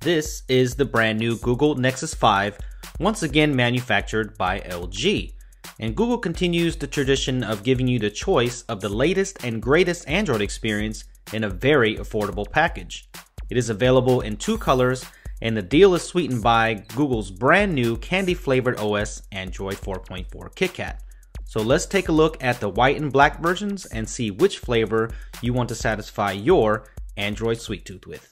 This is the brand new Google Nexus 5, once again manufactured by LG. And Google continues the tradition of giving you the choice of the latest and greatest Android experience in a very affordable package. It is available in 2 colors, and the deal is sweetened by Google's brand new candy-flavored OS Android 4.4 KitKat. So let's take a look at the white and black versions and see which flavor you want to satisfy your Android sweet tooth with.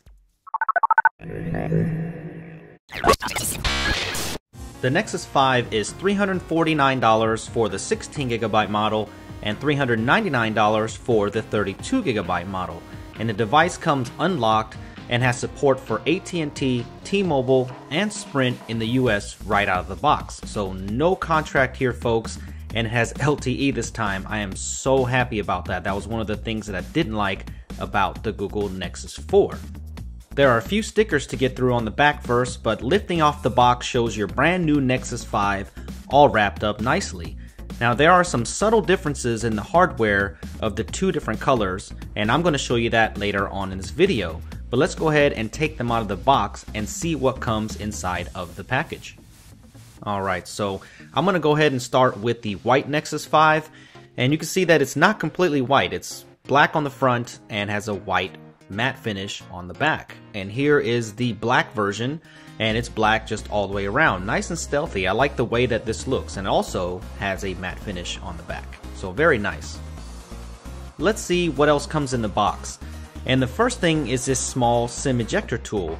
The Nexus 5 is $349 for the 16GB model and $399 for the 32GB model, and the device comes unlocked and has support for AT&T, T-Mobile, and Sprint in the US right out of the box. So no contract here, folks, and it has LTE this time. I am so happy about that. That was one of the things that I didn't like about the Google Nexus 4. There are a few stickers to get through on the back first, but lifting off the box shows your brand new Nexus 5 all wrapped up nicely. Now there are some subtle differences in the hardware of the 2 different colors, and I'm going to show you that later on in this video. But let's go ahead and take them out of the box and see what comes inside of the package. Alright, so I'm going to go ahead and start with the white Nexus 5, and you can see that it's not completely white. It's black on the front and has a white matte finish on the back. And here is the black version, and it's black just all the way around. Nice and stealthy. I like the way that this looks, and also has a matte finish on the back. So very nice. Let's see what else comes in the box. And the first thing is this small SIM ejector tool.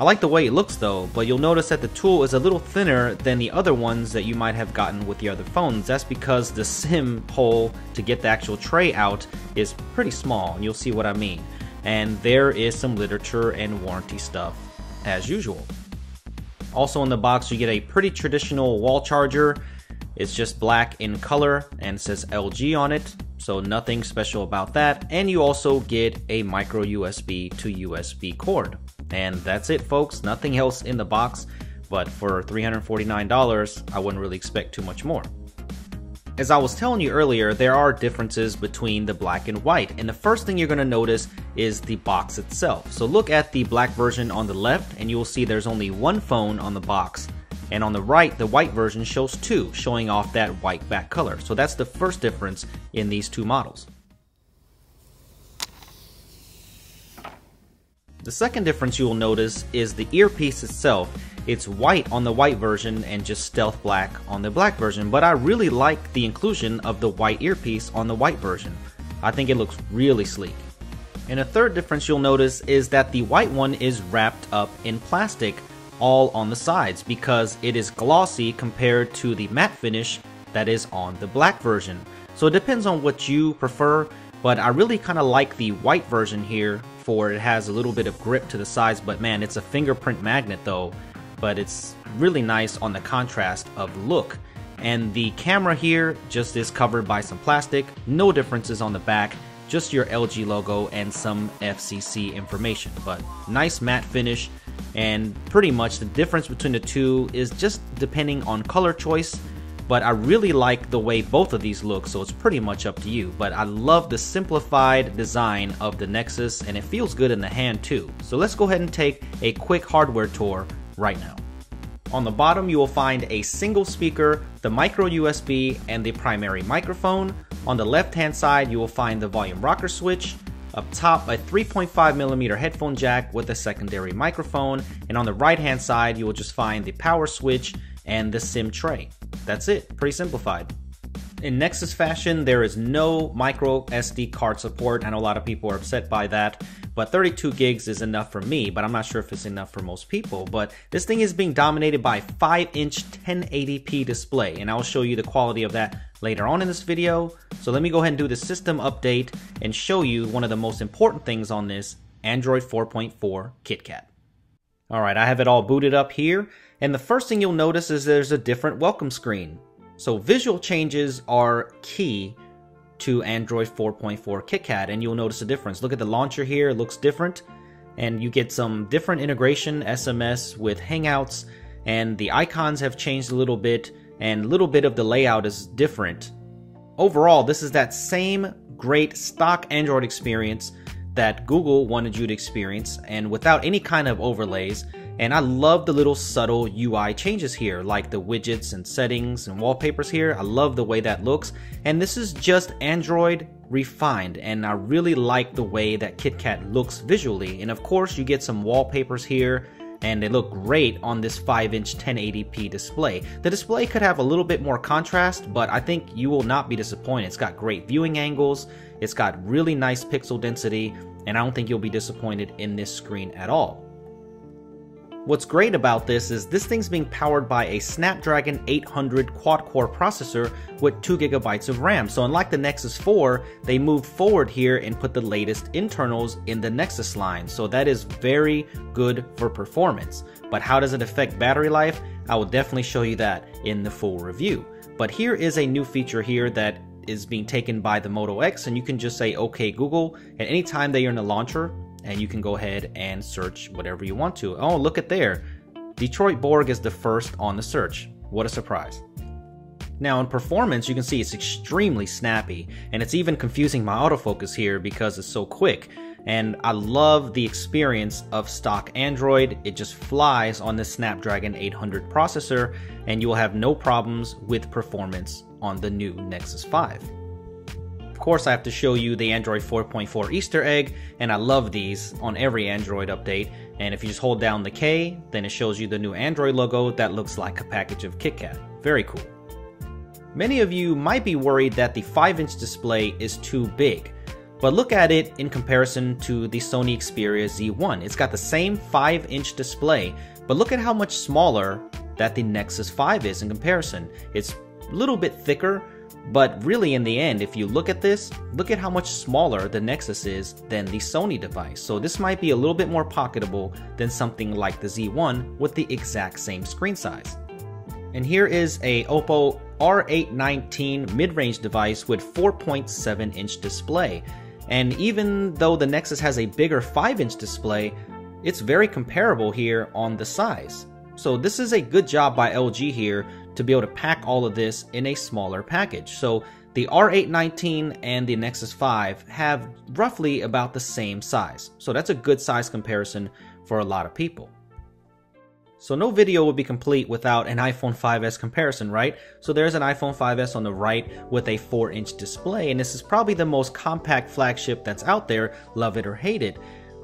I like the way it looks though, but you'll notice that the tool is a little thinner than the other ones that you might have gotten with the other phones. That's because the SIM hole to get the actual tray out is pretty small, and you'll see what I mean. And there is some literature and warranty stuff as usual. Also in the box you get a pretty traditional wall charger. It's just black in color and says LG on it, so nothing special about that. And you also get a micro USB to USB cord. And that's it, folks. Nothing else in the box, but for $349 I wouldn't really expect too much more. As I was telling you earlier, there are differences between the black and white, and the first thing you're going to notice is the box itself. So look at the black version on the left and you'll see there's only 1 phone on the box, and on the right the white version shows 2, showing off that white back color. So that's the first difference in these 2 models. The second difference you will notice is the earpiece itself. It's white on the white version and just stealth black on the black version, but I really like the inclusion of the white earpiece on the white version. I think it looks really sleek. And a third difference you'll notice is that the white one is wrapped up in plastic all on the sides because it is glossy compared to the matte finish that is on the black version. So it depends on what you prefer, but I really kind of like the white version here for it has a little bit of grip to the sides, but man, it's a fingerprint magnet though. But it's really nice on the contrast of look. And the camera here just is covered by some plastic, no differences on the back, just your LG logo and some FCC information. But nice matte finish, and pretty much the difference between the 2 is just depending on color choice. But I really like the way both of these look, so it's pretty much up to you. But I love the simplified design of the Nexus, and it feels good in the hand too. So let's go ahead and take a quick hardware tour right now. On the bottom you will find a single speaker, the micro USB, and the primary microphone. On the left hand side you will find the volume rocker switch. Up top, a 3.5mm headphone jack with a secondary microphone, and on the right hand side you will just find the power switch and the SIM tray. That's it, pretty simplified. In Nexus fashion, there is no micro SD card support. I know a lot of people are upset by that, but 32 gigs is enough for me, but I'm not sure if it's enough for most people. But this thing is being dominated by a 5-inch 1080p display, and I'll show you the quality of that later on in this video. So let me go ahead and do the system update and show you one of the most important things on this, Android 4.4 KitKat. Alright, I have it all booted up here, and the first thing you'll notice is there's a different welcome screen. So visual changes are key to Android 4.4 KitKat, and you'll notice a difference. Look at the launcher here, it looks different, and you get some different integration, SMS with Hangouts, and the icons have changed a little bit, and a little bit of the layout is different. Overall, this is that same great stock Android experience that Google wanted you to experience, and without any kind of overlays. And I love the little subtle UI changes here, like the widgets and settings and wallpapers here. I love the way that looks. And this is just Android refined, and I really like the way that KitKat looks visually. And of course you get some wallpapers here, and they look great on this 5-inch 1080p display. The display could have a little bit more contrast, but I think you will not be disappointed. It's got great viewing angles, it's got really nice pixel density, and I don't think you'll be disappointed in this screen at all. What's great about this is this thing's being powered by a Snapdragon 800 quad-core processor with 2 GB of RAM. So unlike the Nexus 4, they moved forward here and put the latest internals in the Nexus line. So that is very good for performance. But how does it affect battery life? I will definitely show you that in the full review. But here is a new feature here that is being taken by the Moto X, and you can just say, "Okay, Google," at any time that you're in the launcher, and you can go ahead and search whatever you want to. Oh, look at there. Detroit Borg is the first on the search. What a surprise. Now in performance, you can see it's extremely snappy, and it's even confusing my autofocus here because it's so quick. And I love the experience of stock Android. It just flies on the Snapdragon 800 processor, and you will have no problems with performance on the new Nexus 5. Of course, I have to show you the Android 4.4 Easter egg, and I love these on every Android update. And if you just hold down the K, then it shows you the new Android logo that looks like a package of KitKat. Very cool. Many of you might be worried that the 5-inch display is too big, but look at it in comparison to the Sony Xperia Z1. It's got the same 5-inch display, but look at how much smaller that the Nexus 5 is in comparison. It's a little bit thicker, but really in the end, if you look at this, look at how much smaller the Nexus is than the Sony device. So this might be a little bit more pocketable than something like the Z1 with the exact same screen size. And here is a Oppo R819 mid-range device with 4.7-inch display. And even though the Nexus has a bigger 5-inch display, it's very comparable here on the size. So this is a good job by LG here to be able to pack all of this in a smaller package. So the R819 and the Nexus 5 have roughly about the same size. So that's a good size comparison for a lot of people. So no video would be complete without an iPhone 5s comparison, right? So there's an iPhone 5s on the right with a 4-inch display, and this is probably the most compact flagship that's out there, love it or hate it.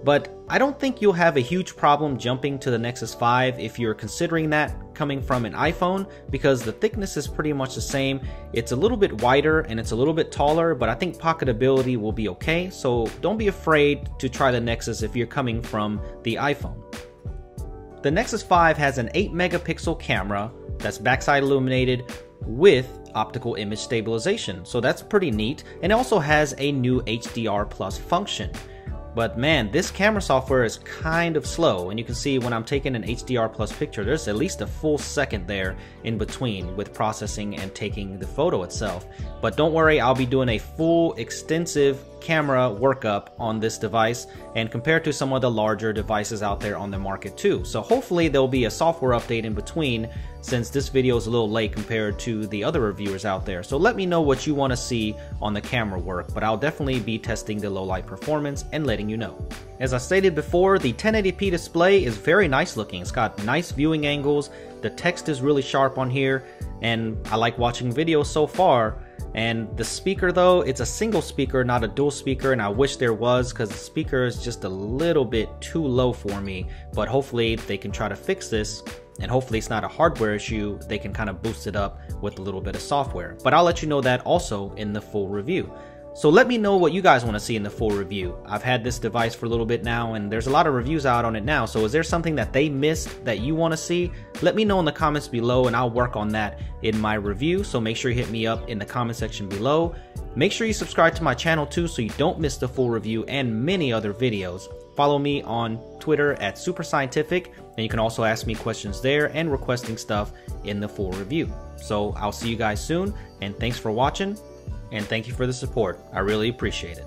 But I don't think you'll have a huge problem jumping to the Nexus 5 if you're considering that coming from an iPhone, because the thickness is pretty much the same. It's a little bit wider and it's a little bit taller, but I think pocketability will be okay. So don't be afraid to try the Nexus if you're coming from the iPhone. The Nexus 5 has an 8 megapixel camera that's backside illuminated with optical image stabilization. So that's pretty neat. And it also has a new HDR Plus function. But man, this camera software is kind of slow, and you can see when I'm taking an HDR Plus picture, there's at least a full second there in between with processing and taking the photo itself. But don't worry, I'll be doing a full extensive camera workup on this device, and compared to some of the larger devices out there on the market too. So hopefully there'll be a software update in between, since this video is a little late compared to the other reviewers out there. So let me know what you want to see on the camera work, but I'll definitely be testing the low light performance and letting you know. As I stated before, the 1080p display is very nice looking. It's got nice viewing angles, the text is really sharp on here, and I like watching videos so far. And the speaker though, it's a single speaker, not a dual speaker, and I wish there was, because the speaker is just a little bit too low for me. But hopefully they can try to fix this, and hopefully it's not a hardware issue. They can kind of boost it up with a little bit of software. But I'll let you know that also in the full review. So let me know what you guys want to see in the full review. I've had this device for a little bit now, and there's a lot of reviews out on it now. So is there something that they missed that you want to see? Let me know in the comments below, and I'll work on that in my review. So make sure you hit me up in the comment section below. Make sure you subscribe to my channel too, so you don't miss the full review and many other videos. Follow me on Twitter at SuperScientific, and you can also ask me questions there and requesting stuff in the full review. So I'll see you guys soon, and thanks for watching. And thank you for the support. I really appreciate it.